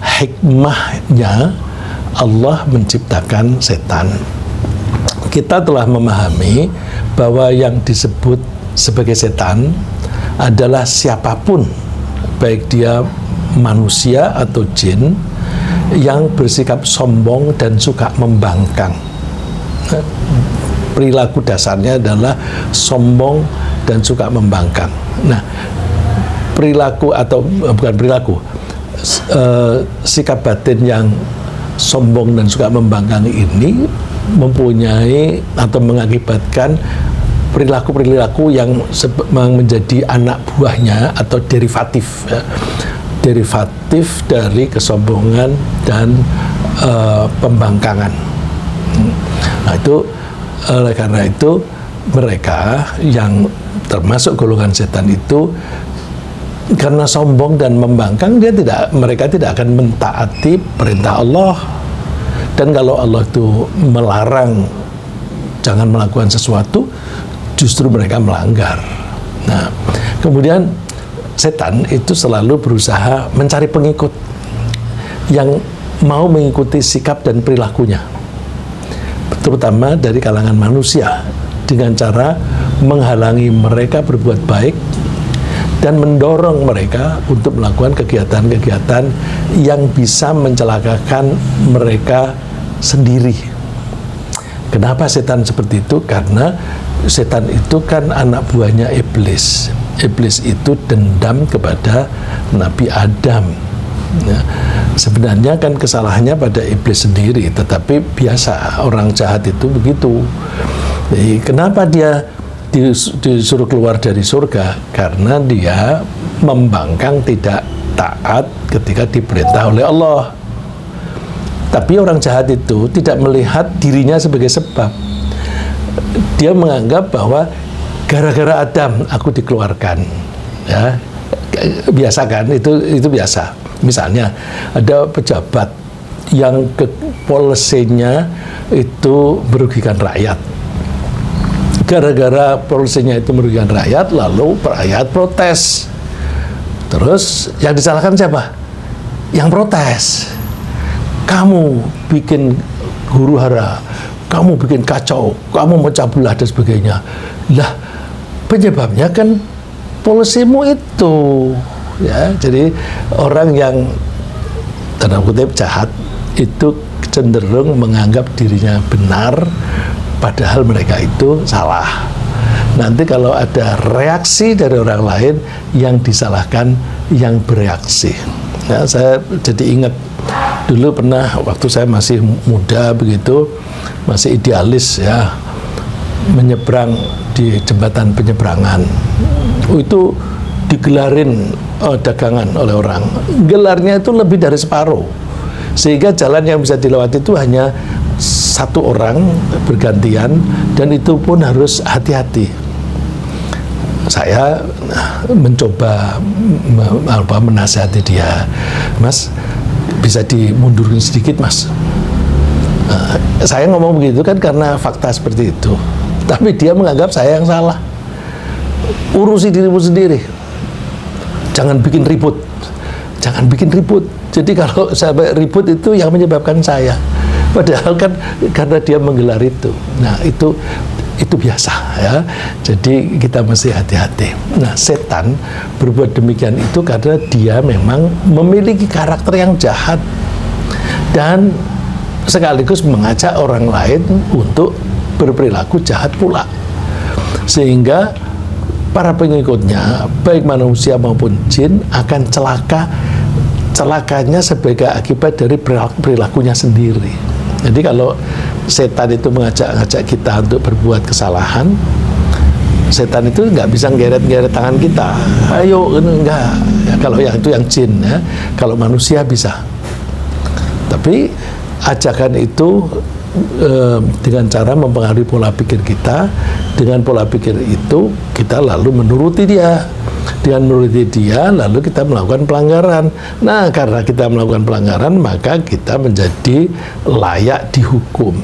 hikmahnya Allah menciptakan setan. Kita telah memahami bahwa yang disebut sebagai setan adalah siapapun, baik dia manusia atau jin, yang bersikap sombong dan suka membangkang. Perilaku dasarnya adalah sombong dan suka membangkang. Nah, perilaku atau bukan perilaku, sikap batin yang sombong dan suka membangkang ini mempunyai atau mengakibatkan perilaku-perilaku yang menjadi anak buahnya atau derivatif, ya. Derivatif dari kesombongan dan pembangkangan. Nah, itu oleh karena itu mereka yang termasuk golongan setan itu karena sombong dan membangkang, mereka tidak akan mentaati perintah Allah. Dan kalau Allah itu melarang jangan melakukan sesuatu, justru mereka melanggar. Nah, kemudian setan itu selalu berusaha mencari pengikut yang mau mengikuti sikap dan perilakunya, terutama dari kalangan manusia, dengan cara menghalangi mereka berbuat baik dan mendorong mereka untuk melakukan kegiatan-kegiatan yang bisa mencelakakan mereka sendiri. Kenapa setan seperti itu? Karena setan itu kan anak buahnya iblis. Iblis itu dendam kepada Nabi Adam. Ya, sebenarnya kan kesalahannya pada iblis sendiri, tetapi biasa orang jahat itu begitu. Jadi, kenapa dia disuruh keluar dari surga? Karena dia membangkang, tidak taat ketika diperintah oleh Allah. Tapi orang jahat itu tidak melihat dirinya sebagai sebab. Dia menganggap bahwa gara-gara Adam aku dikeluarkan. Ya, biasa kan? Itu biasa. Misalnya ada pejabat yang polisinya itu merugikan rakyat. Gara-gara polisinya itu merugikan rakyat, lalu rakyat protes. Terus yang disalahkan siapa? Yang protes. Kamu bikin huru hara, kamu bikin kacau, kamu mecah belah dan sebagainya. Lah, penyebabnya kan polisimu itu. Ya, jadi orang yang tanda kutip jahat itu cenderung menganggap dirinya benar, padahal mereka itu salah. Nanti kalau ada reaksi dari orang lain, yang disalahkan yang bereaksi. Ya, saya jadi ingat dulu pernah waktu saya masih muda begitu, masih idealis ya, menyeberang di jembatan penyeberangan. Itu digelarin dagangan oleh orang. Gelarnya itu lebih dari separuh, sehingga jalan yang bisa dilewati itu hanya satu orang bergantian, dan itu pun harus hati-hati. Saya mencoba menasihati dia, Mas, bisa dimundurkan sedikit, Mas. Saya ngomong begitu kan karena fakta seperti itu, tapi dia menganggap saya yang salah. Urusi dirimu sendiri, jangan bikin ribut, jangan bikin ribut. Jadi kalau sampai ribut itu yang menyebabkan saya, padahal kan karena dia menggelar itu. Nah, itu biasa ya. Jadi kita mesti hati-hati. Nah, setan berbuat demikian itu karena dia memang memiliki karakter yang jahat dan sekaligus mengajak orang lain untuk berperilaku jahat pula, sehingga para pengikutnya baik manusia maupun jin akan celakanya sebagai akibat dari perilakunya sendiri. Jadi kalau setan itu mengajak kita untuk berbuat kesalahan, setan itu nggak bisa ngeret-ngeret tangan kita, ayo, enggak ya, kalau yang itu yang jin ya. Kalau manusia bisa, tapi ajakan itu dengan cara mempengaruhi pola pikir kita. Dengan pola pikir itu kita lalu menuruti dia. Dengan menuruti dia lalu kita melakukan pelanggaran. Nah, karena kita melakukan pelanggaran, maka kita menjadi layak dihukum.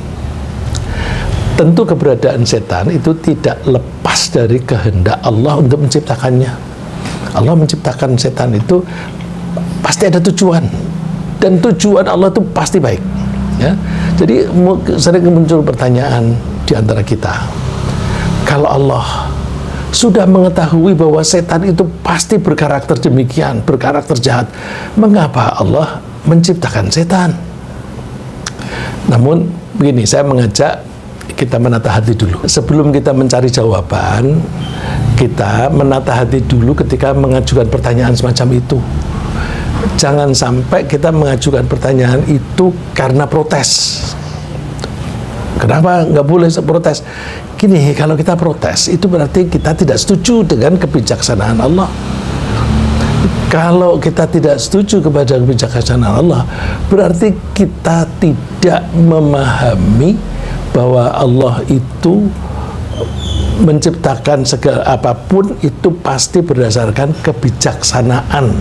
Tentu keberadaan setan itu tidak lepas dari kehendak Allah untuk menciptakannya. Allah menciptakan setan itu pasti ada tujuan. dan tujuan Allah itu pasti baik. Ya, jadi sering muncul pertanyaan di antara kita, kalau Allah sudah mengetahui bahwa setan itu pasti berkarakter demikian, berkarakter jahat, mengapa Allah menciptakan setan? Namun begini, saya mengajak kita menata hati dulu. Sebelum kita mencari jawaban, kita menata hati dulu ketika mengajukan pertanyaan semacam itu. Jangan sampai kita mengajukan pertanyaan itu karena protes. Kenapa nggak boleh protes? Gini, kalau kita protes, itu berarti kita tidak setuju dengan kebijaksanaan Allah. Kalau kita tidak setuju kepada kebijaksanaan Allah, berarti kita tidak memahami bahwa Allah itu menciptakan segala apapun itu pasti berdasarkan kebijaksanaan,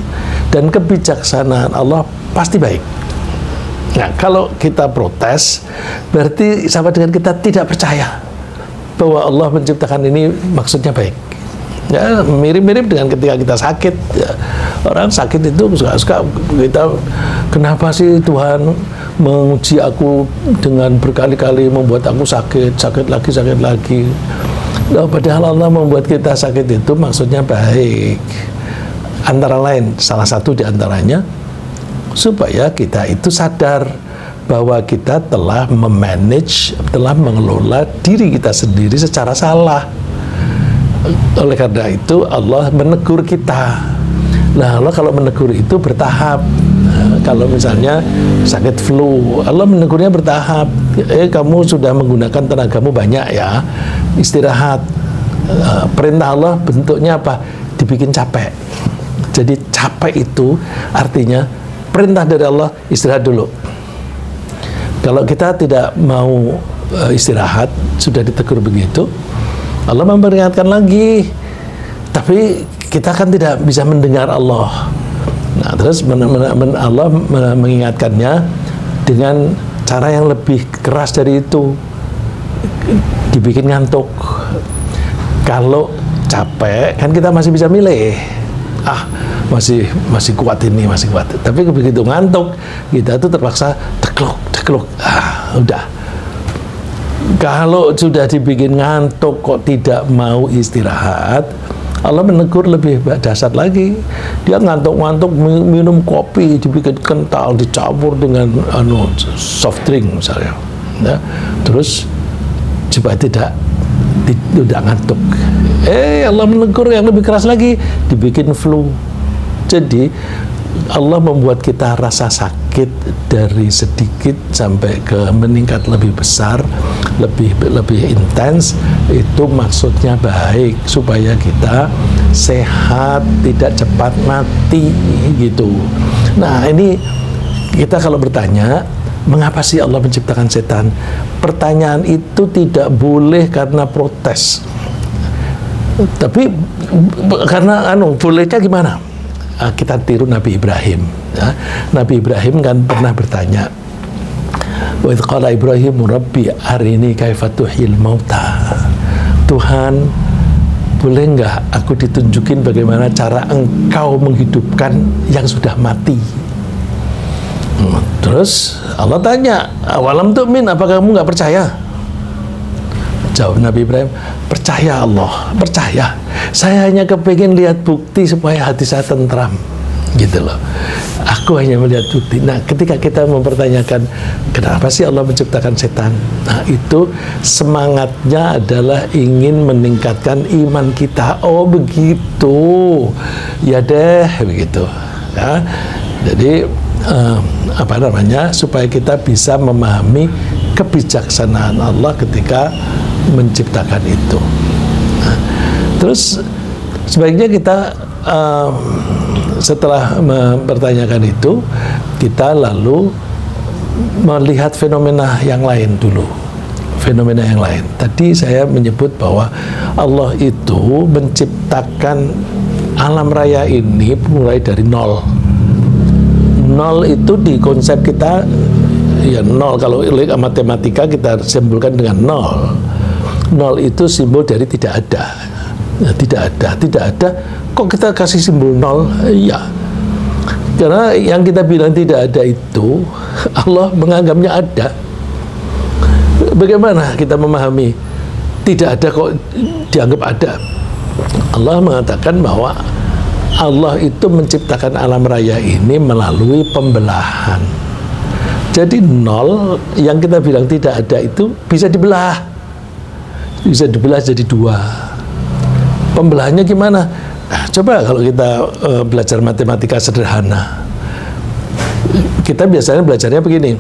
dan kebijaksanaan Allah pasti baik. Nah, kalau kita protes, berarti sama dengan kita tidak percaya bahwa Allah menciptakan ini maksudnya baik. Ya, mirip-mirip dengan ketika kita sakit. Ya, orang sakit itu suka-suka kita, kenapa sih Tuhan menguji aku dengan berkali-kali membuat aku sakit lagi. Nah, padahal Allah membuat kita sakit itu maksudnya baik. Antara lain, salah satu di antaranya, supaya kita itu sadar bahwa kita telah memanage, telah mengelola diri kita sendiri secara salah. Oleh karena itu Allah menegur kita. Nah, Allah kalau menegur itu bertahap. Nah, kalau misalnya sakit flu, Allah menegurnya bertahap. Kamu sudah menggunakan tenagamu banyak ya, istirahat. Perintah Allah bentuknya apa? Dibikin capek. Jadi capek itu artinya perintah dari Allah, istirahat dulu. Kalau kita tidak mau istirahat, sudah ditegur begitu, Allah memperingatkan lagi. Tapi kita kan tidak bisa mendengar Allah. Nah, terus Allah mengingatkannya dengan cara yang lebih keras dari itu, dibikin ngantuk. Kalau capek kan kita masih bisa milih, masih kuat ini, masih kuat. Tapi begitu ngantuk, kita tuh terpaksa tekluk, udah. Kalau sudah dibikin ngantuk kok tidak mau istirahat, Allah menegur lebih dasar lagi. Dia ngantuk-ngantuk minum kopi dibikin kental, dicampur dengan soft drink misalnya. Ya, terus supaya tidak ngantuk. Allah menegur yang lebih keras lagi, dibikin flu. Jadi Allah membuat kita rasa sakit dari sedikit sampai ke meningkat lebih besar, lebih intens. Itu maksudnya baik, supaya kita sehat, tidak cepat mati gitu. Nah, ini kita kalau bertanya, mengapa sih Allah menciptakan setan? Pertanyaan itu tidak boleh karena protes. Tapi karena bolehnya gimana? Kita tiru Nabi Ibrahim. Ya. Nabi Ibrahim kan pernah bertanya, wa idz qala Ibrahim rabbi arini kaifa tuhyil mauta. Tuhan, boleh nggak aku ditunjukin bagaimana cara engkau menghidupkan yang sudah mati? Terus Allah tanya, awalam tu'min, apa kamu nggak percaya? Jawab Nabi Ibrahim, percaya Allah, percaya. Saya hanya kepingin lihat bukti supaya hati saya tentram, gitu loh. Aku hanya melihat bukti. Nah, ketika kita mempertanyakan kenapa sih Allah menciptakan setan, nah itu semangatnya adalah ingin meningkatkan iman kita. Oh begitu, ya deh begitu. Ya, jadi supaya kita bisa memahami kebijaksanaan Allah ketika menciptakan itu. Nah, terus sebaiknya kita setelah mempertanyakan itu, kita lalu melihat fenomena yang lain dulu. Fenomena yang lain. Tadi saya menyebut bahwa Allah itu menciptakan alam raya ini mulai dari nol. Nol itu di konsep kita ya nol. Kalau matematika kita simpulkan dengan nol. Nol itu simbol dari tidak ada. Tidak ada. Kok kita kasih simbol nol? Iya. Karena yang kita bilang tidak ada itu, Allah menganggapnya ada. Bagaimana kita memahami tidak ada kok dianggap ada? Allah mengatakan bahwa Allah itu menciptakan alam raya ini melalui pembelahan. Jadi nol yang kita bilang tidak ada itu bisa dibelah. Bisa dibelah jadi dua. Pembelahannya gimana? Nah, coba kalau kita belajar matematika sederhana. Kita biasanya belajarnya begini.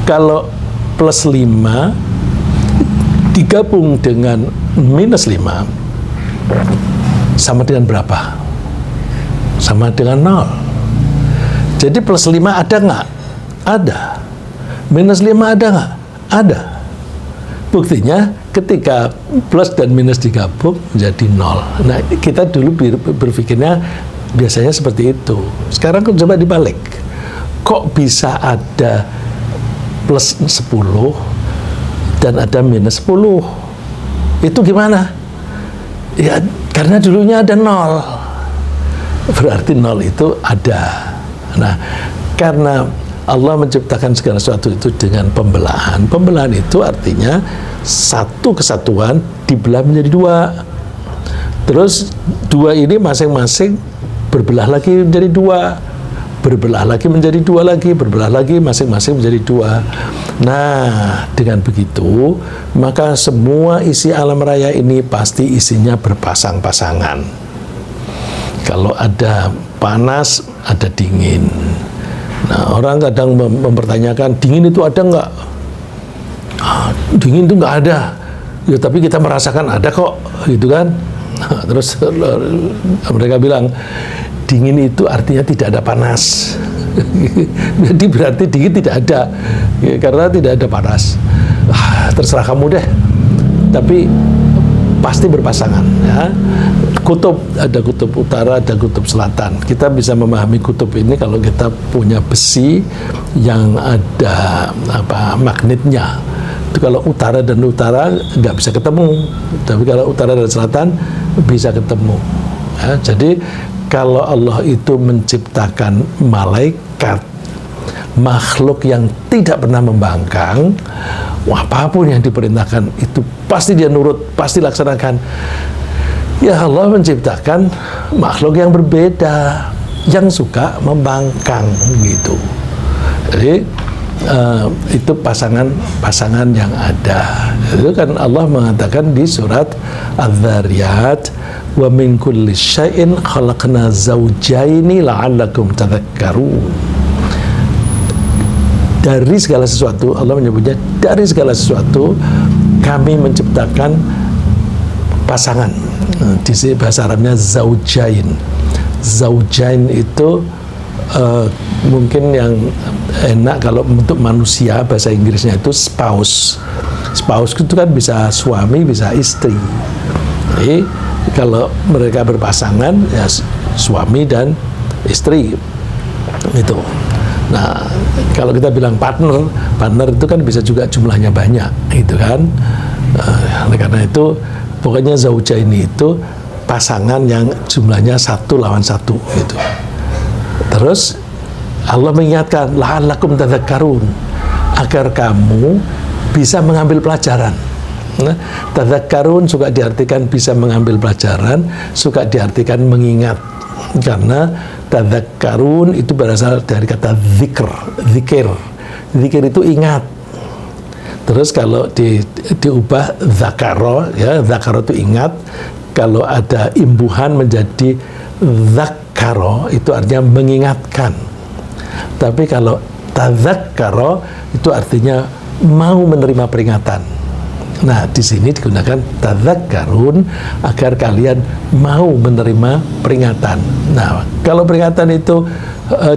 Kalau plus 5 digabung dengan minus 5 sama dengan berapa? Sama dengan 0. Jadi plus 5 ada nggak? Ada. Minus 5 ada nggak? Ada. Buktinya ketika plus dan minus digabung menjadi 0. Nah, kita dulu berpikirnya biasanya seperti itu. Sekarang coba dibalik. Kok bisa ada plus 10 dan ada minus 10? Itu gimana? Ya, karena dulunya ada 0. Berarti 0 itu ada. Nah, karena Allah menciptakan segala sesuatu itu dengan pembelahan. Pembelahan itu artinya satu kesatuan dibelah menjadi dua. Terus dua ini masing-masing berbelah lagi menjadi dua. Berbelah lagi menjadi dua lagi. Berbelah lagi masing-masing menjadi dua. Nah, dengan begitu, maka semua isi alam raya ini pasti isinya berpasang-pasangan. Kalau ada panas, ada dingin. Nah, orang kadang mempertanyakan, dingin itu ada nggak? Dingin itu nggak ada. Ya, tapi kita merasakan ada kok, gitu kan? Nah, terus mereka bilang, dingin itu artinya tidak ada panas. Jadi berarti dingin tidak ada, ya, karena tidak ada panas. Terserah kamu deh. Tapi pasti berpasangan, ya. Kutub, ada kutub utara, ada kutub selatan. Kita bisa memahami kutub ini kalau kita punya besi yang ada magnetnya. Itu kalau utara dan utara nggak bisa ketemu, tapi kalau utara dan selatan bisa ketemu. Ya, jadi kalau Allah itu menciptakan malaikat, makhluk yang tidak pernah membangkang, apapun yang diperintahkan itu pasti dia nurut, pasti laksanakan. Ya, Allah menciptakan makhluk yang berbeda, yang suka membangkang gitu. Jadi itu pasangan yang ada. Itu kan Allah mengatakan di surat Adz-Dzariyat, wa min kulli syai'in khalaqna zawjaini la'allakum tadhakkarun. Dari segala sesuatu, Allah menyebutnya dari segala sesuatu kami menciptakan pasangan. Di sini bahasa Arabnya zaujain. Zaujain itu mungkin yang enak kalau untuk manusia, bahasa Inggrisnya itu spouse. Spouse itu kan bisa suami, bisa istri. Jadi kalau mereka berpasangan, ya suami dan istri itu. Nah, kalau kita bilang partner itu kan bisa juga jumlahnya banyak, gitu kan. Karena itu pokoknya zaujaini itu pasangan yang jumlahnya 1 lawan 1 gitu. Terus Allah mengingatkan la'allakum tadhakkarun, agar kamu bisa mengambil pelajaran. Nah, tadhakkarun suka diartikan bisa mengambil pelajaran, suka diartikan mengingat. Karena tadhakkarun itu berasal dari kata zikir. Zikir itu ingat. Terus kalau diubah zakaro, ya, zakaro itu ingat. Kalau ada imbuhan menjadi zakaro, itu artinya mengingatkan. Tapi kalau tadzakkaro itu artinya mau menerima peringatan. Nah, di sini digunakan tadzakkarun agar kalian mau menerima peringatan. Nah, kalau peringatan itu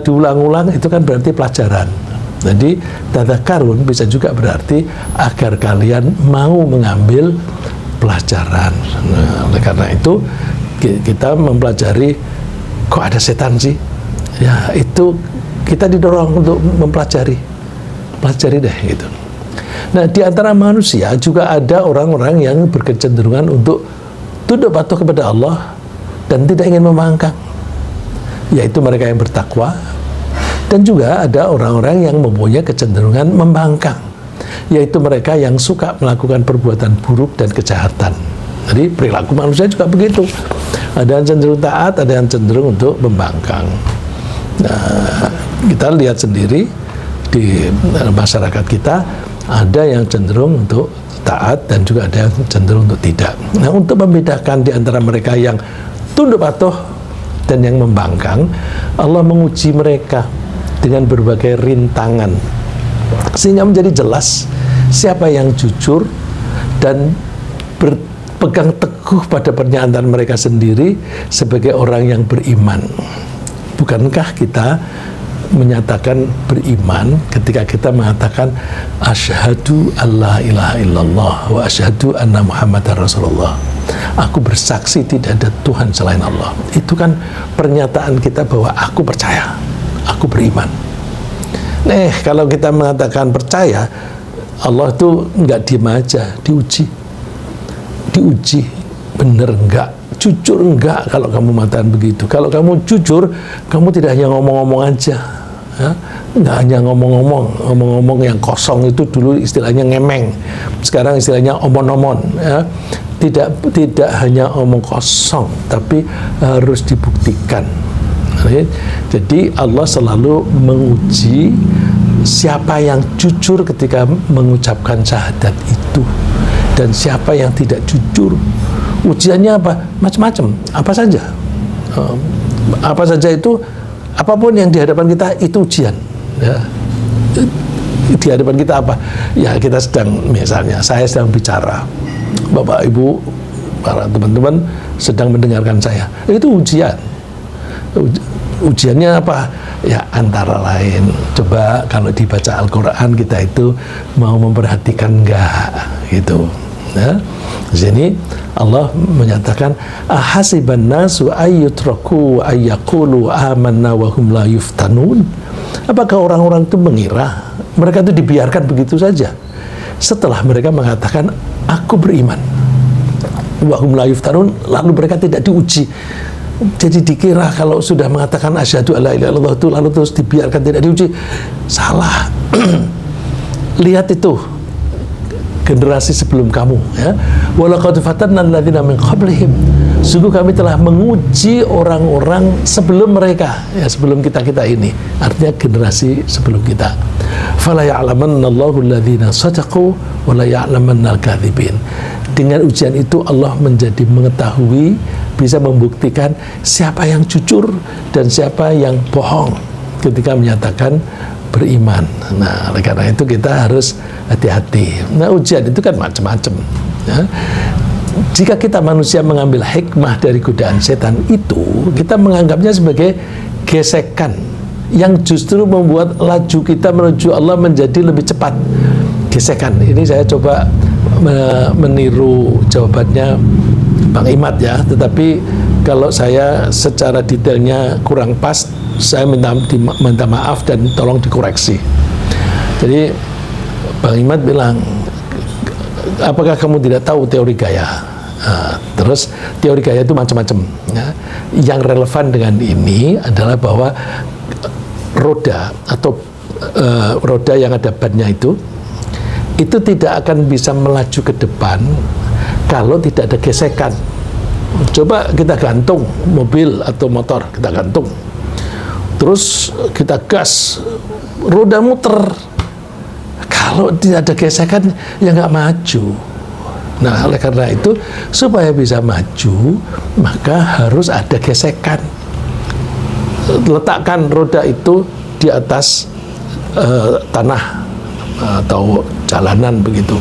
diulang-ulang, itu kan berarti pelajaran. Jadi tadzakkarun bisa juga berarti agar kalian mau mengambil pelajaran. Nah, oleh karena itu kita mempelajari, kok ada setan sih? Ya, itu kita didorong untuk mempelajari deh gitu. Nah, di antara manusia juga ada orang-orang yang berkecenderungan untuk tunduk patuh kepada Allah dan tidak ingin membangkang. yaitu mereka yang bertakwa, dan juga ada orang-orang yang mempunyai kecenderungan membangkang, yaitu mereka yang suka melakukan perbuatan buruk dan kejahatan. Jadi perilaku manusia juga begitu. Ada yang cenderung taat, ada yang cenderung untuk membangkang. Nah, kita lihat sendiri di masyarakat kita, ada yang cenderung untuk taat dan juga ada yang cenderung untuk tidak. Nah, untuk membedakan di antara mereka yang tunduk patuh dan yang membangkang, Allah menguji mereka dengan berbagai rintangan sehingga menjadi jelas siapa yang jujur dan berpegang teguh pada pernyataan mereka sendiri sebagai orang yang beriman. Bukankah kita menyatakan beriman ketika kita mengatakan asyhadu alla ilaha illallah wa asyhadu anna muhammadar rasulullah, aku bersaksi tidak ada Tuhan selain Allah. Itu kan pernyataan kita bahwa aku percaya, aku beriman. Nah, kalau kita mengatakan percaya, Allah itu nggak diem aja, diuji, bener enggak, jujur enggak. Kalau kamu mengatakan begitu, kalau kamu jujur, kamu tidak hanya ngomong-ngomong aja, ya? Nggak hanya ngomong-ngomong yang kosong. Itu dulu istilahnya ngemeng, sekarang istilahnya omon-omon, ya? Tidak hanya omong kosong, tapi harus dibuktikan. Jadi Allah selalu menguji siapa yang jujur ketika mengucapkan syahadat itu dan siapa yang tidak jujur. Ujiannya apa? Macam-macam. Apa saja? Apa saja itu, apapun yang di hadapan kita itu ujian. Ya. Di hadapan kita apa? Ya, kita sedang, misalnya saya sedang bicara, Bapak Ibu, para teman-teman sedang mendengarkan saya. Itu ujian. Ujiannya apa? Ya, antara lain, coba kalau dibaca Al-Quran kita itu mau memperhatikan enggak, gitu. Ya. Di sini Allah menyatakan ahasiban nasu ayyutraku ayyaqulu amanna wa hum la yuftanun. Apakah orang-orang itu mengira mereka itu dibiarkan begitu saja setelah mereka mengatakan aku beriman, wa hum la yuftanun, lalu mereka tidak diuji? Jadi dikira kalau sudah mengatakan asyhadu alla ilaha illallah itu lalu terus dibiarkan tidak diuji. Salah. Lihat itu generasi sebelum kamu, ya. Walaqad fatanna alladziina min qablihim. Sungguh kami telah menguji orang-orang sebelum mereka, ya, sebelum kita ini. Artinya generasi sebelum kita. Fala ya'lamanna Allahu alladziina shadaqu wa la ya'lamanna al-kadzibin. Dengan ujian itu Allah menjadi mengetahui, bisa membuktikan siapa yang jujur dan siapa yang bohong ketika menyatakan beriman. Nah, oleh karena itu kita harus hati-hati. Nah, ujian itu kan macam-macam, ya. Jika kita manusia mengambil hikmah dari godaan setan itu, kita menganggapnya sebagai gesekan yang justru membuat laju kita menuju Allah menjadi lebih cepat. Gesekan ini saya coba meniru jawabannya Bang Imad, ya, tetapi kalau saya secara detailnya kurang pas, saya minta maaf dan tolong dikoreksi. Jadi Bang Imad bilang, apakah kamu tidak tahu teori gaya? Terus teori gaya itu macam-macam, ya. Yang relevan dengan ini adalah bahwa roda atau roda yang ada bannya itu tidak akan bisa melaju ke depan kalau tidak ada gesekan. Coba kita gantung mobil atau motor, kita gantung, terus kita gas, roda muter. Kalau tidak ada gesekan, ya nggak maju. Nah, oleh karena itu, supaya bisa maju, maka harus ada gesekan. Letakkan roda itu di atas tanah atau jalanan begitu.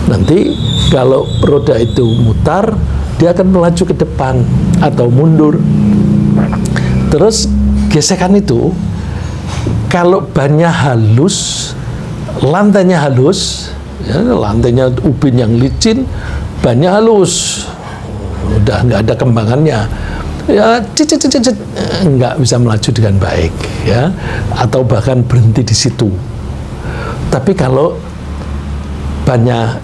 Nanti kalau roda itu mutar, dia akan melaju ke depan atau mundur. Terus gesekan itu, kalau bannya halus, lantainya halus, ya, lantainya ubin yang licin, bannya halus, udah nggak ada kembangannya, ya nggak bisa melaju dengan baik, ya, atau bahkan berhenti di situ. Tapi kalau bannya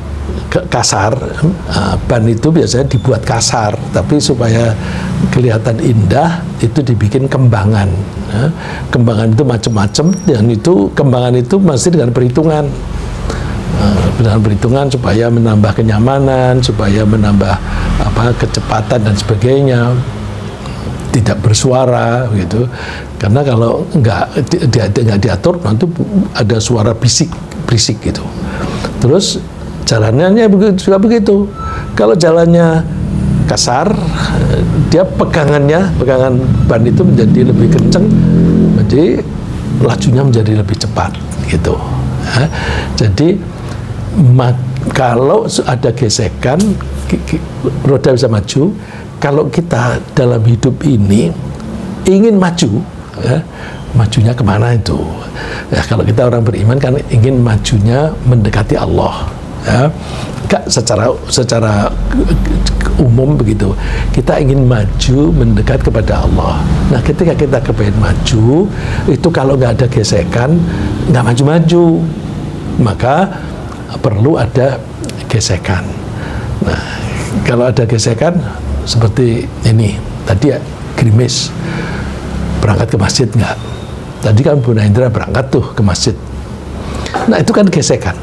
kasar, ban itu biasanya dibuat kasar, tapi supaya kelihatan indah itu dibikin kembangan. Kembangan itu macam-macam, dan itu kembangan itu masih dengan perhitungan. Dengan perhitungan supaya menambah kenyamanan, supaya menambah kecepatan dan sebagainya, tidak bersuara gitu. Karena kalau nggak diatur, nanti ada suara berisik gitu. Terus jalanannya juga begitu. Kalau jalannya kasar, dia pegangan ban itu menjadi lebih kencang, jadi lajunya menjadi lebih cepat gitu. Jadi kalau ada gesekan, roda bisa maju. Kalau kita dalam hidup ini ingin maju, majunya kemana itu? Kalau kita orang beriman kan ingin majunya mendekati Allah. Secara umum begitu, kita ingin maju mendekat kepada Allah. Nah, ketika kita kepengen maju itu, kalau nggak ada gesekan, nggak maju-maju, maka perlu ada gesekan. Nah, kalau ada gesekan seperti ini tadi, ya, gerimis, berangkat ke masjid nggak? Tadi kan Bu Naindra berangkat tuh ke masjid. Nah, itu kan gesekan.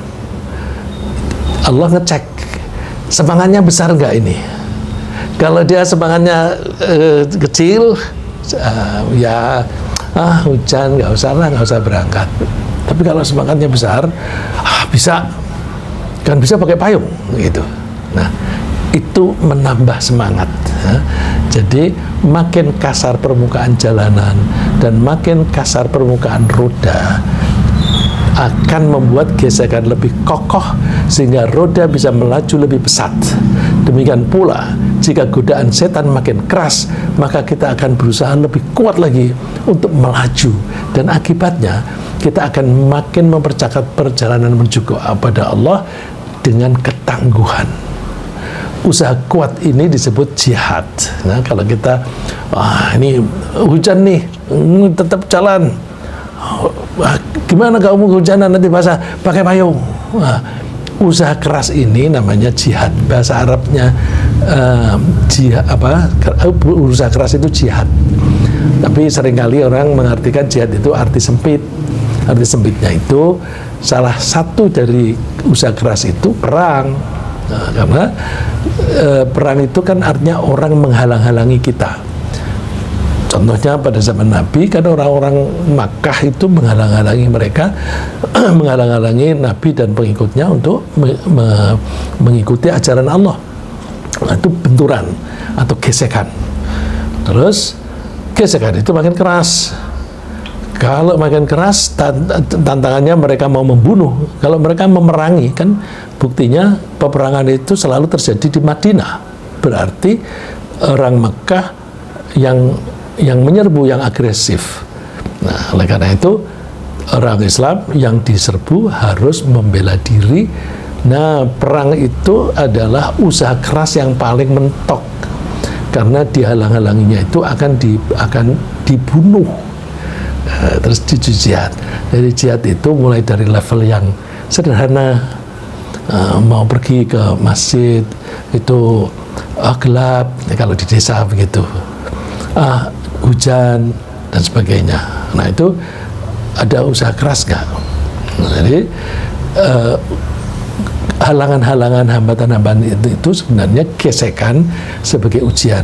Allah ngecek semangatnya besar nggak ini. Kalau dia semangatnya kecil, hujan nggak usah berangkat. Tapi kalau semangatnya besar, bisa pakai payung gitu. Nah, itu menambah semangat. Jadi makin kasar permukaan jalanan dan makin kasar permukaan roda akan membuat gesekan lebih kokoh sehingga roda bisa melaju lebih pesat. Demikian pula jika godaan setan makin keras, maka kita akan berusaha lebih kuat lagi untuk melaju, dan akibatnya kita akan makin mempercepat perjalanan menuju kepada Allah dengan ketangguhan. Usaha kuat ini disebut jihad. Nah, kalau kita ini hujan nih, tetap jalan. Gimana kamu kehujanan, nanti basah, pakai payung. Usaha keras ini namanya jihad. Bahasa Arabnya usaha keras itu jihad. Tapi seringkali orang mengartikan jihad itu arti sempit. Arti sempitnya itu salah satu dari usaha keras itu perang. Karena perang itu kan artinya orang menghalang-halangi kita. Contohnya pada zaman Nabi kan orang-orang Makkah itu menghalang-halangi mereka, menghalang-halangi Nabi dan pengikutnya untuk mengikuti ajaran Allah. Itu benturan atau gesekan. Terus gesekan itu makin keras. Kalau makin keras, tantangannya mereka mau membunuh. Kalau mereka memerangi, kan buktinya peperangan itu selalu terjadi di Madinah. Berarti orang Mekah yang menyerbu, yang agresif. Nah, oleh karena itu orang Islam yang diserbu harus membela diri. Nah, perang itu adalah usaha keras yang paling mentok, karena dihalang-halanginya itu akan dibunuh. Terus jihad. Jadi jihad itu mulai dari level yang sederhana, mau pergi ke masjid itu gelap, kalau di desa begitu, hujan dan sebagainya. Nah, itu ada usaha keras nggak? Jadi halangan-halangan, hambatan-hambatan itu sebenarnya gesekan sebagai ujian.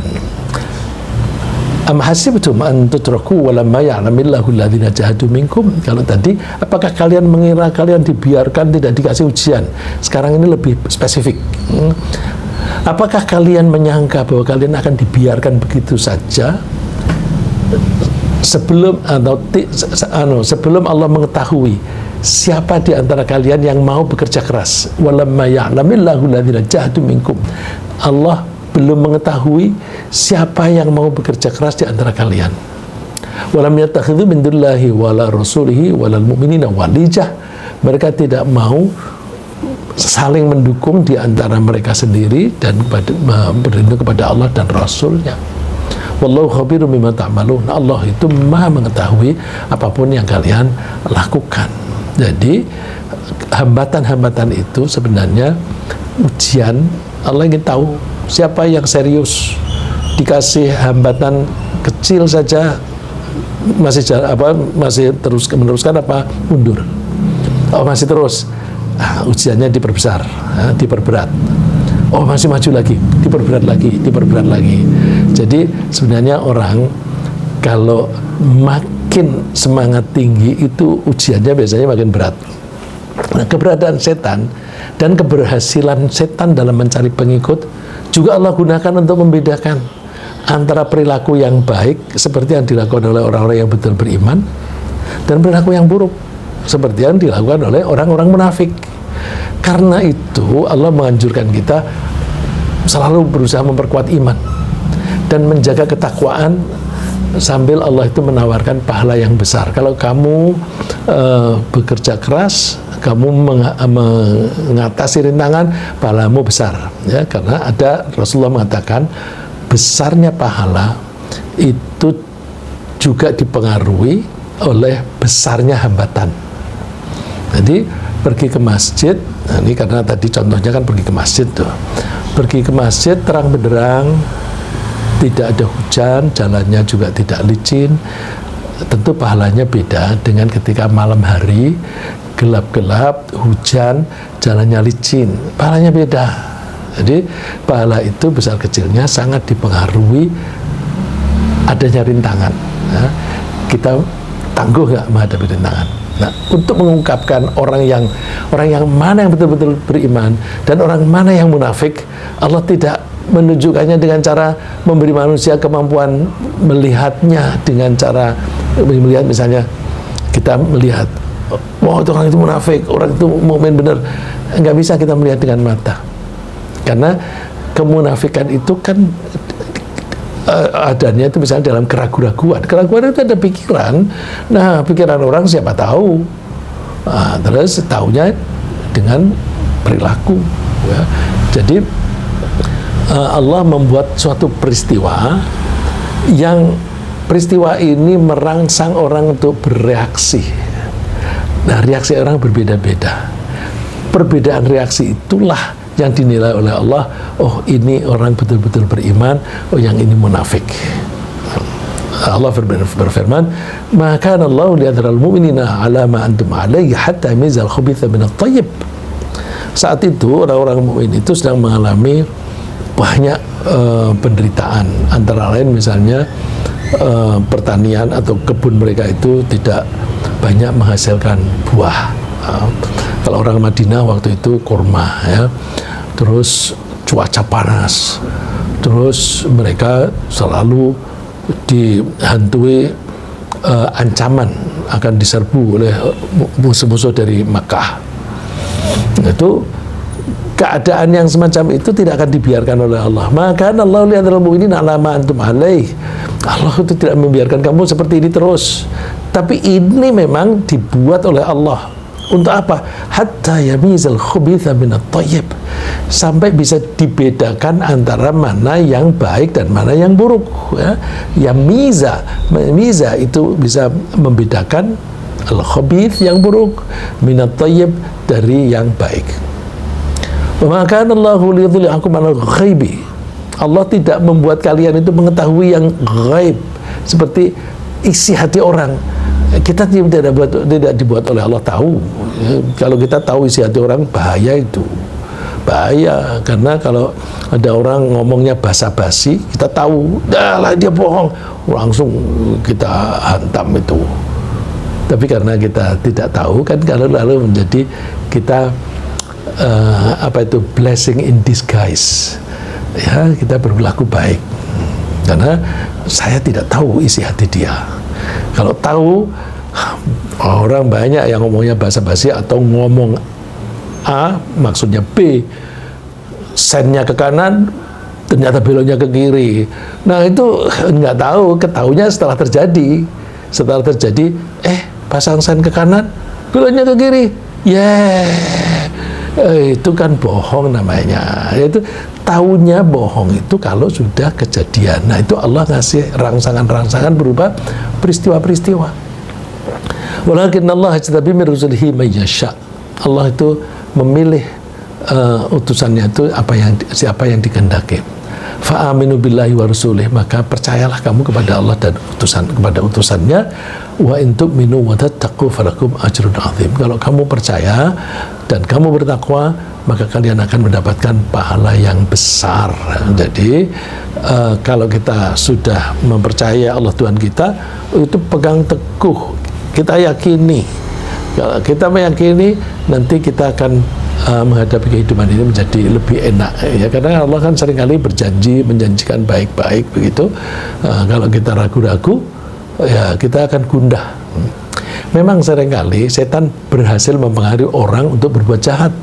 Am hasibtum an tutraku walamma ya'lamillahu alladhina jahadu minkum. Kalau tadi, apakah kalian mengira kalian dibiarkan tidak dikasih ujian? Sekarang ini lebih spesifik. Apakah kalian menyangka bahwa kalian akan dibiarkan begitu saja sebelum Allah mengetahui siapa di antara kalian yang mau bekerja keras? Walamma ya'lamillahu alladhina jahadu minkum. Allah belum mengetahui siapa yang mau bekerja keras di antara kalian. Walam yattakhidhu min dunillahi wala rasulihi walal mu'minina walijah. Mereka tidak mau saling mendukung di antara mereka sendiri dan berlindung kepada Allah dan Rasulnya. Wallahu khabirum bima ta'malun. Allah itu maha mengetahui apapun yang kalian lakukan. Jadi hambatan-hambatan itu sebenarnya ujian. Allah ingin tahu siapa yang serius. Dikasih hambatan kecil saja masih terus meneruskan apa mundur. Oh, masih terus. Ujiannya diperbesar, diperberat. Oh, masih maju lagi, diperberat lagi. Jadi sebenarnya orang kalau makin semangat tinggi itu ujiannya biasanya makin berat. Nah, keberadaan setan dan keberhasilan setan dalam mencari pengikut juga Allah gunakan untuk membedakan antara perilaku yang baik seperti yang dilakukan oleh orang-orang yang betul beriman dan perilaku yang buruk seperti yang dilakukan oleh orang-orang munafik. Karena itu Allah menganjurkan kita selalu berusaha memperkuat iman dan menjaga ketakwaan sambil Allah itu menawarkan pahala yang besar. Kalau kamu bekerja keras, kamu mengatasi rintangan, pahalamu besar, ya, karena ada Rasulullah mengatakan besarnya pahala itu juga dipengaruhi oleh besarnya hambatan. Jadi pergi ke masjid, nah ini karena tadi contohnya kan pergi ke masjid tuh. Pergi ke masjid terang benderang, tidak ada hujan, jalannya juga tidak licin. Tentu pahalanya beda dengan ketika malam hari, gelap-gelap, hujan, jalannya licin. Pahalanya beda. Jadi pahala itu besar kecilnya sangat dipengaruhi adanya rintangan. Nah, kita tangguh nggak menghadapi rintangan. Nah, untuk mengungkapkan orang yang mana yang betul-betul beriman dan orang mana yang munafik, Allah tidak menunjukkannya dengan cara memberi manusia kemampuan melihatnya dengan cara melihat, misalnya kita melihat, oh itu orang itu munafik, orang itu mukmin benar. Nggak bisa kita melihat dengan mata, karena kemunafikan itu kan adanya itu misalnya dalam keraguan itu ada pikiran. Nah, pikiran orang siapa tahu. Terus taunya dengan perilaku, ya. Jadi Allah membuat suatu peristiwa yang peristiwa ini merangsang orang untuk bereaksi. Nah, reaksi orang berbeda-beda. Perbedaan reaksi itulah yang dinilai oleh Allah, oh ini orang betul-betul beriman, oh yang ini munafik. Allah berfirman, maka Allah li'adral mu'minina ala ma antum alaihi hatta yamizal khabitha minat thayyib. Saat itu orang-orang mukmin itu sedang mengalami banyak penderitaan, antara lain misalnya pertanian atau kebun mereka itu tidak banyak menghasilkan buah. Kalau orang Madinah waktu itu kurma, ya. Terus cuaca panas, terus mereka selalu dihantui ancaman akan diserbu oleh musuh-musuh dari Makkah. Itu keadaan yang semacam itu tidak akan dibiarkan oleh Allah. Maka Allah li'adral mu'minina ala ma antum alaih. Allah itu tidak membiarkan kamu seperti ini terus. Tapi ini memang dibuat oleh Allah. Untuk apa? Hatta yamizal khabitha minat thayyib. Sampai bisa dibedakan antara mana yang baik dan mana yang buruk, ya. Yamiza itu bisa membedakan al-khabith yang buruk minat thayyib dari yang baik. Maka Allahu liyudhli'akum anil ghaibi. Allah tidak membuat kalian itu mengetahui yang ghaib seperti isi hati orang. Kita tidak dibuat oleh Allah tahu. Kalau kita tahu isi hati orang, bahaya itu. Bahaya, karena kalau ada orang ngomongnya basa-basi, kita tahu, dah lah dia bohong, langsung kita hantam itu. Tapi karena kita tidak tahu, kan kalau lalu menjadi kita blessing in disguise. Ya, kita berlaku baik. Karena saya tidak tahu isi hati dia. Kalau tahu, orang banyak yang ngomongnya basa-basi atau ngomong A, maksudnya B, sennya ke kanan, ternyata beloknya ke kiri. Nah itu nggak tahu, ketahunya setelah terjadi. Setelah terjadi, pasang sen ke kanan, beloknya ke kiri. Itu kan bohong namanya. Itu tahunya bohong itu kalau sudah kejadian. Nah itu Allah ngasih rangsangan-rangsangan berupa peristiwa-peristiwa. Walakin Allah yajtabi min rusulihi may yasha. Allah itu memilih utusannya itu siapa yang dikehendaki. Fa aminu billahi wa rasulih, maka percayalah kamu kepada Allah dan kepada utusannya. Wa in tu'minu wa tattaqu falakum ajrun 'azim. Kalau kamu percaya dan kamu bertakwa, maka kalian akan mendapatkan pahala yang besar. Jadi kalau kita sudah mempercayai Allah Tuhan kita, itu pegang teguh, kita yakini. Kalau kita meyakini, nanti kita akan menghadapi kehidupan ini menjadi lebih enak, ya, karena Allah kan seringkali menjanjikan baik-baik begitu. Kalau kita ragu-ragu, ya kita akan gundah. Memang seringkali setan berhasil mempengaruhi orang untuk berbuat jahat,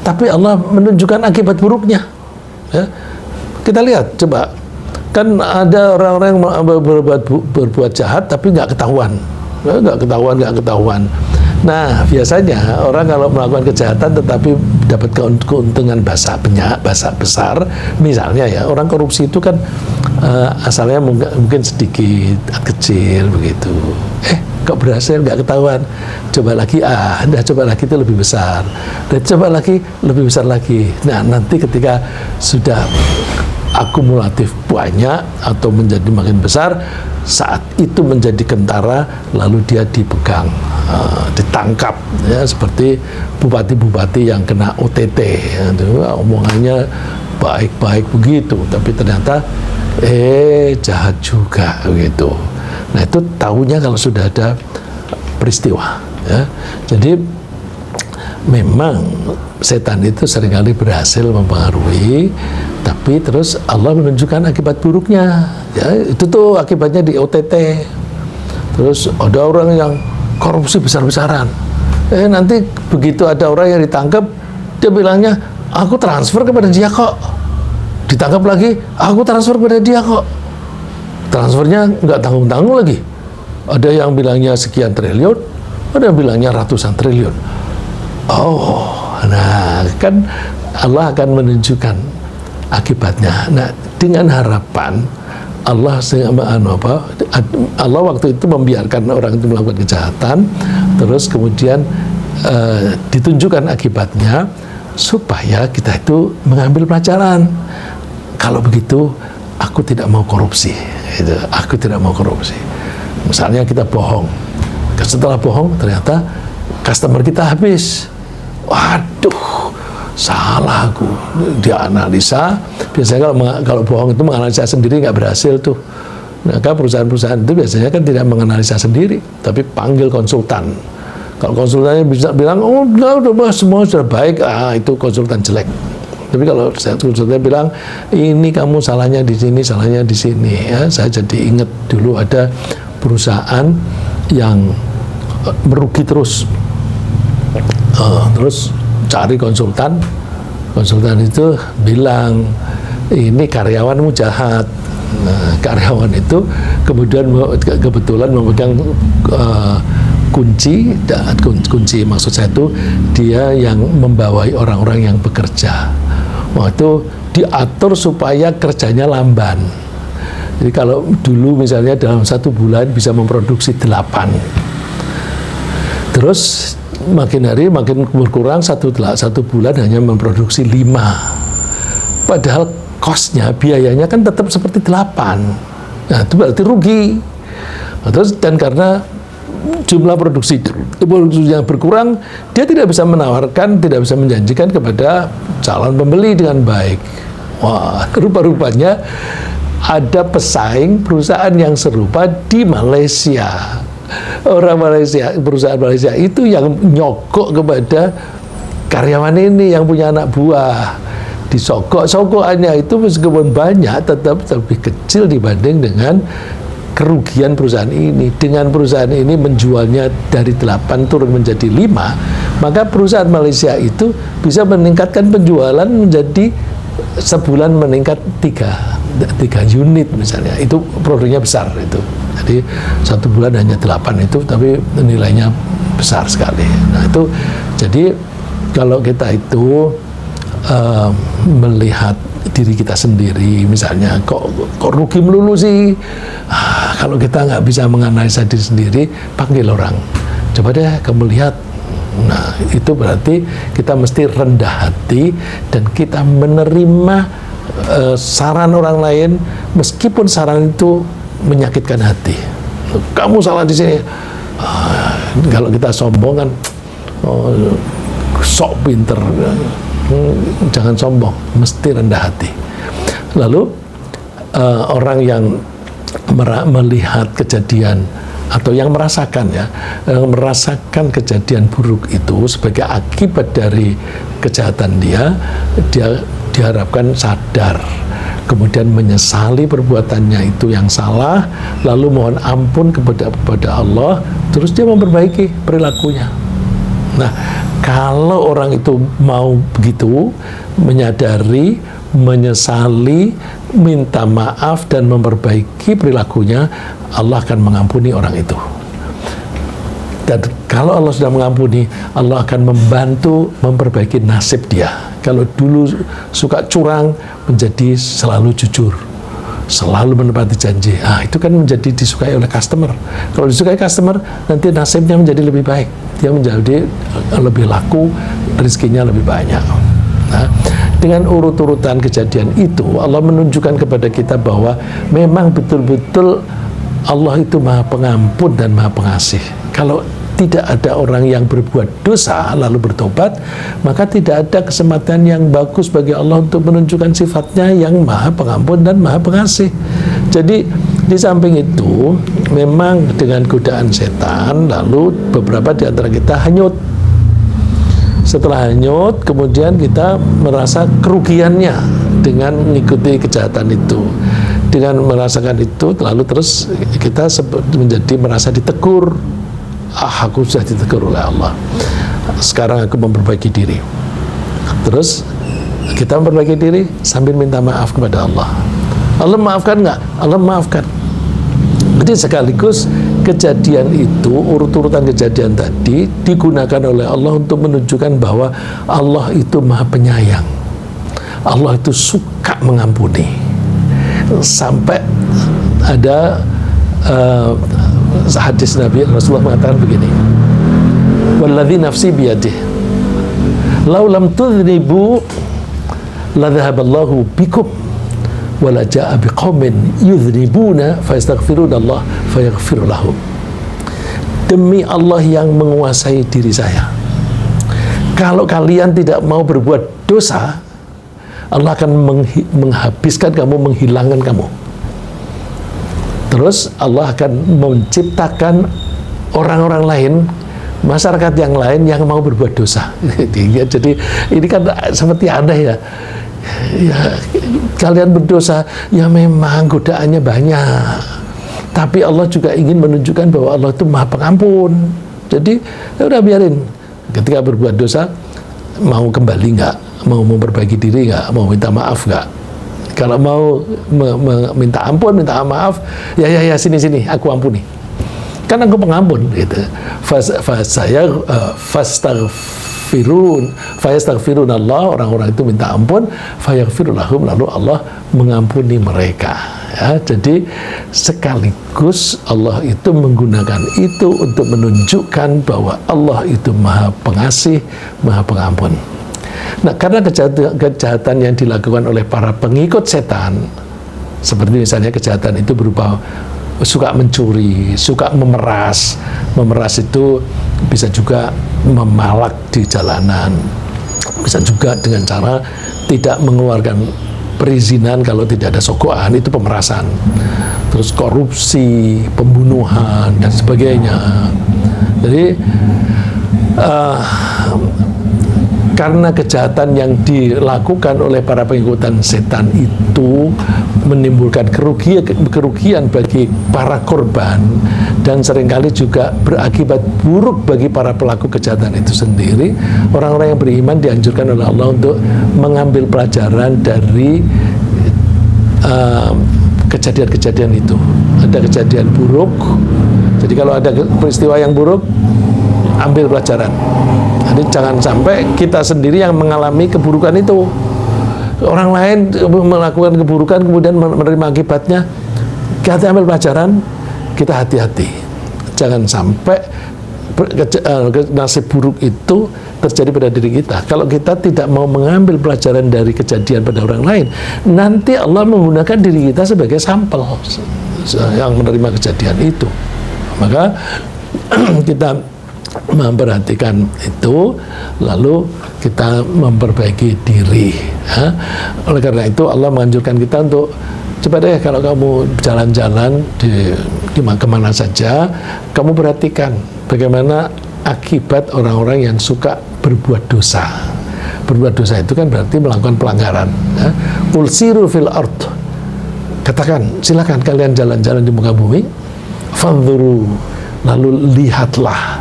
tapi Allah menunjukkan akibat buruknya. Ya. Kita lihat, coba, kan ada orang-orang yang berbuat jahat tapi nggak ketahuan. Nggak ketahuan. Nah, biasanya orang kalau melakukan kejahatan tetapi dapat keuntungan bahasa besar, misalnya ya, orang korupsi itu kan asalnya mungkin sedikit, kecil begitu. Kok berhasil, nggak ketahuan. Coba lagi, coba lagi itu lebih besar. Dan coba lagi, lebih besar lagi. Nah, nanti ketika sudah akumulatif banyak atau menjadi makin besar, saat itu menjadi kentara, lalu dia dipegang, ditangkap, ya, seperti bupati-bupati yang kena OTT, ya, omongannya baik-baik begitu, tapi ternyata jahat juga begitu. Nah, itu tahunya kalau sudah ada peristiwa, ya. Jadi memang setan itu seringkali berhasil mempengaruhi, tapi terus Allah menunjukkan akibat buruknya, ya, itu tuh akibatnya di OTT. Terus ada orang yang korupsi besar-besaran, nanti begitu ada orang yang ditangkap, dia bilangnya, aku transfer kepada dia kok. Ditangkap lagi, aku transfer kepada dia kok. Transfernya nggak tanggung-tanggung lagi. Ada yang bilangnya sekian triliun, ada yang bilangnya ratusan triliun. Nah, kan Allah akan menunjukkan akibatnya. Nah, dengan harapan Allah waktu itu membiarkan orang itu melakukan kejahatan, terus kemudian ditunjukkan akibatnya supaya kita itu mengambil pelajaran. Kalau begitu, aku tidak mau korupsi. Aku tidak mau korupsi. Misalnya kita bohong. Setelah bohong, ternyata customer kita habis. Waduh, salah aku. Dia analisa. Biasanya kalau bohong itu menganalisa sendiri nggak berhasil tuh. Nah, kan perusahaan-perusahaan itu biasanya kan tidak menganalisa sendiri, tapi panggil konsultan. Kalau konsultannya bisa bilang, udah semua sudah baik, itu konsultan jelek. Tapi kalau konsultannya bilang, ini kamu salahnya di sini, salahnya di sini, ya. Saya jadi ingat dulu ada perusahaan yang merugi terus. Terus cari konsultan itu bilang, ini karyawanmu jahat. Nah, karyawan itu kemudian kebetulan memegang kunci maksud saya itu dia yang membawai orang-orang yang bekerja. Waktu diatur supaya kerjanya lamban. Jadi kalau dulu misalnya dalam 1 bulan bisa memproduksi 8, terus makin hari makin berkurang, satu bulan hanya memproduksi 5. Padahal cost-nya, biayanya kan tetap seperti 8. Nah, itu berarti rugi. Nah, terus dan karena jumlah produksi yang berkurang, dia tidak bisa menawarkan, tidak bisa menjanjikan kepada calon pembeli dengan baik. Wah, rupa-rupanya ada pesaing perusahaan yang serupa di Malaysia. Orang Malaysia, perusahaan Malaysia itu yang nyogok kepada karyawan ini yang punya anak buah. Sogokannya itu meskipun banyak, tetap lebih kecil dibanding dengan kerugian perusahaan ini. Dengan perusahaan ini menjualnya dari 8 turun menjadi 5, maka perusahaan Malaysia itu bisa meningkatkan penjualan menjadi sebulan meningkat 3 unit misalnya. Itu produknya besar itu. Jadi 1 bulan hanya 8 itu, tapi nilainya besar sekali. Nah, itu jadi kalau kita itu melihat diri kita sendiri, misalnya kok rugi melulu sih. Kalau kita nggak bisa menganalisa diri sendiri, panggil orang, coba deh kamu lihat. Nah, itu berarti kita mesti rendah hati dan kita menerima saran orang lain, meskipun saran itu menyakitkan hati. Kamu salah di sini. Kalau kita sombong kan, sok pinter. Jangan sombong, mesti rendah hati. Lalu orang yang melihat kejadian atau yang merasakan merasakan kejadian buruk itu sebagai akibat dari kejahatan dia diharapkan sadar, kemudian menyesali perbuatannya itu yang salah, lalu mohon ampun kepada Allah, terus dia memperbaiki perilakunya. Nah, kalau orang itu mau begitu, menyadari, menyesali, minta maaf dan memperbaiki perilakunya, Allah akan mengampuni orang itu. Dan kalau Allah sudah mengampuni, Allah akan membantu memperbaiki nasib dia. Kalau dulu suka curang, menjadi selalu jujur, selalu menepati janji. Itu kan menjadi disukai oleh customer. Kalau disukai customer, nanti nasibnya menjadi lebih baik. Dia menjadi lebih laku, rezekinya lebih banyak. Nah, dengan urut-urutan kejadian itu, Allah menunjukkan kepada kita bahwa memang betul-betul Allah itu Maha Pengampun dan Maha Pengasih. Kalau tidak ada orang yang berbuat dosa lalu bertobat, maka tidak ada kesempatan yang bagus bagi Allah untuk menunjukkan sifatnya yang Maha Pengampun dan Maha Pengasih. Jadi di samping itu, memang dengan godaan setan, lalu beberapa di antara kita hanyut. Setelah hanyut, kemudian kita merasa kerugiannya dengan mengikuti kejahatan itu. Dengan merasakan itu, lalu terus kita menjadi merasa ditegur. Aku sudah ditegur oleh Allah. Sekarang aku memperbaiki diri. Terus kita memperbaiki diri sambil minta maaf kepada Allah. Allah maafkan nggak? Allah maafkan. Jadi sekaligus kejadian itu, urut-urutan kejadian tadi digunakan oleh Allah untuk menunjukkan bahwa Allah itu Maha Penyayang. Allah itu suka mengampuni. Sampai ada hadis Nabi Rasulullah mengatakan begini, walladzi nafsi biyadih law lam tudhnibu la dhahaballahu bikum wala jaa biqaumin yudhnibuna fayastaghfiruna Allah fayaghfir lahum. Demi Allah yang menguasai diri saya, kalau kalian tidak mau berbuat dosa, Allah akan menghabiskan kamu, menghilangkan kamu. Terus Allah akan menciptakan orang-orang lain, masyarakat yang lain yang mau berbuat dosa. Jadi ini kan seperti aneh ya. Kalian berdosa, ya memang godaannya banyak, tapi Allah juga ingin menunjukkan bahwa Allah itu Maha Pengampun. Jadi ya udah biarin, ketika berbuat dosa mau kembali nggak, mau memperbaiki diri nggak, mau minta maaf nggak. Kalau mau minta ampun, minta maaf, ya sini aku ampuni, kan aku pengampun gitu. Fayastaghfirun Allah, orang-orang itu minta ampun, fayaghfir lahum, lalu Allah mengampuni mereka. Ya, jadi sekaligus Allah itu menggunakan itu untuk menunjukkan bahwa Allah itu Maha Pengasih, Maha Pengampun. Nah, karena kejahatan yang dilakukan oleh para pengikut setan, seperti misalnya kejahatan itu berupa suka mencuri, suka memeras. Memeras itu bisa juga memalak di jalanan, bisa juga dengan cara tidak mengeluarkan perizinan kalau tidak ada sogokan, itu pemerasan. Terus korupsi, pembunuhan dan sebagainya. Jadi karena kejahatan yang dilakukan oleh para pengikutan setan itu menimbulkan kerugian bagi para korban, dan seringkali juga berakibat buruk bagi para pelaku kejahatan itu sendiri. Orang-orang yang beriman dianjurkan oleh Allah untuk mengambil pelajaran dari kejadian-kejadian itu. Ada kejadian buruk, jadi kalau ada peristiwa yang buruk, ambil pelajaran. Jadi jangan sampai kita sendiri yang mengalami keburukan itu. Orang lain melakukan keburukan kemudian menerima akibatnya. Kita ambil pelajaran, kita hati-hati. Jangan sampai nasib buruk itu terjadi pada diri kita. Kalau kita tidak mau mengambil pelajaran dari kejadian pada orang lain, nanti Allah menggunakan diri kita sebagai sampel yang menerima kejadian itu. Maka kita memperhatikan itu, lalu kita memperbaiki diri. Oleh karena itu Allah menganjurkan kita untuk coba deh kalau kamu jalan-jalan di kemana saja, kamu perhatikan bagaimana akibat orang-orang yang suka berbuat dosa. Berbuat dosa itu kan berarti melakukan pelanggaran. Qul siru fil ard. Katakan, silakan kalian jalan-jalan di muka bumi. Fanzuru, lalu lihatlah.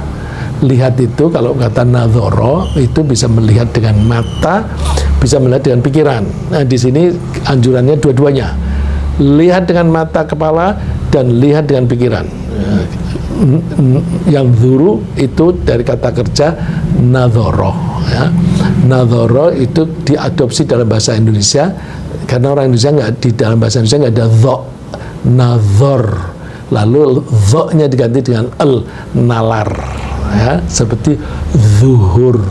Lihat itu kalau kata nadhara itu bisa melihat dengan mata, bisa melihat dengan pikiran. Nah, di sini anjurannya dua-duanya. Lihat dengan mata kepala dan lihat dengan pikiran. Yang zuru itu dari kata kerja nadhara, ya. Nadhara itu diadopsi dalam bahasa Indonesia karena orang Indonesia di dalam bahasa Indonesia nggak ada dha, nadhar, lalu dha-nya diganti dengan al, nalar, ya, seperti zuhur.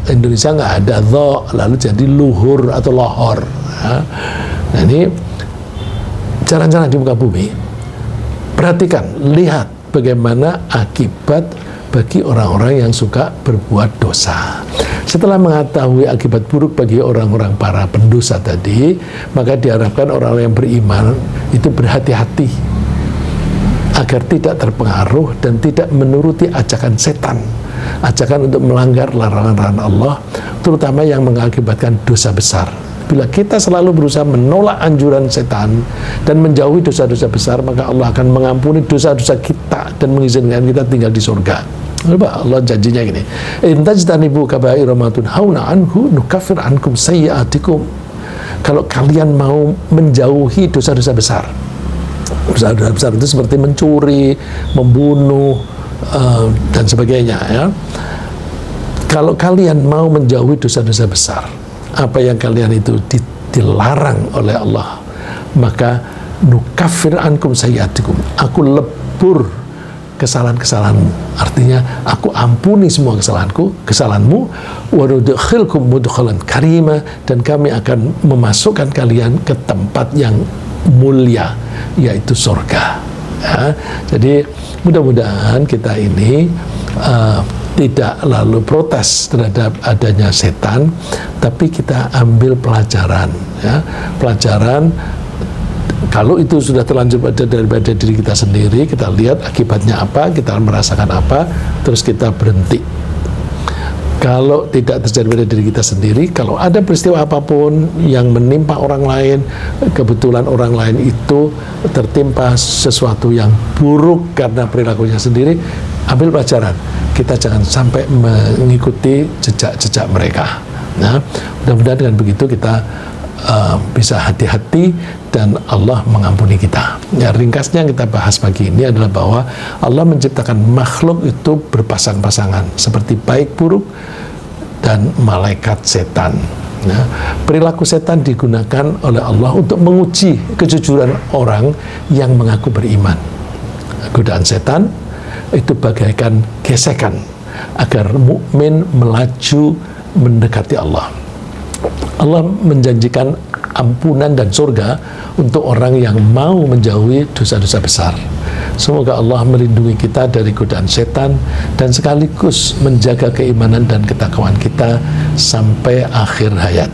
Indonesia nggak ada dha, lalu jadi luhur atau lohor, ya. Nah, ini jalan-jalan di muka bumi, perhatikan, lihat bagaimana akibat bagi orang-orang yang suka berbuat dosa. Setelah mengetahui akibat buruk bagi orang-orang para pendosa tadi, maka diharapkan orang-orang yang beriman itu berhati-hati agar tidak terpengaruh dan tidak menuruti ajakan setan, ajakan untuk melanggar larangan-larangan Allah, terutama yang mengakibatkan dosa besar. Bila kita selalu berusaha menolak anjuran setan dan menjauhi dosa-dosa besar, maka Allah akan mengampuni dosa-dosa kita dan mengizinkan kita tinggal di surga. Allah janjinya gini, in tajtanibu kaba'ira ma tunhauna anhu nukaffir ankum sayyi'atikum. Kalau kalian mau menjauhi dosa-dosa besar, dosa-dosa besar itu seperti mencuri, membunuh, dan sebagainya, ya. Kalau kalian mau menjauhi dosa-dosa besar, apa yang kalian itu dilarang oleh Allah, maka nukaffir ankum sayyi'atikum, aku lebur kesalahan-kesalahanmu. Artinya aku ampuni semua kesalahanmu, wa nudkhilkum mudkhalan karima, dan kami akan memasukkan kalian ke tempat yang mulia, yaitu surga. Ya, jadi mudah-mudahan kita ini tidak lalu protes terhadap adanya setan, tapi kita ambil pelajaran, ya, pelajaran. Kalau itu sudah terlanjur daripada diri kita sendiri, kita lihat akibatnya apa, kita merasakan apa, terus kita berhenti. Kalau tidak terjadi pada diri kita sendiri, kalau ada peristiwa apapun yang menimpa orang lain, kebetulan orang lain itu tertimpa sesuatu yang buruk karena perilakunya sendiri, ambil pelajaran. Kita jangan sampai mengikuti jejak-jejak mereka. Nah, mudah-mudahan dengan begitu kita bisa hati-hati dan Allah mengampuni kita. Ya, ringkasnya yang kita bahas pagi ini adalah bahwa Allah menciptakan makhluk itu berpasang-pasangan seperti baik buruk dan malaikat setan. Nah, perilaku setan digunakan oleh Allah untuk menguji kejujuran orang yang mengaku beriman. Godaan setan itu bagaikan gesekan agar mukmin melaju mendekati Allah. Allah menjanjikan ampunan dan surga untuk orang yang mau menjauhi dosa-dosa besar. Semoga Allah melindungi kita dari godaan setan dan sekaligus menjaga keimanan dan ketakwaan kita sampai akhir hayat.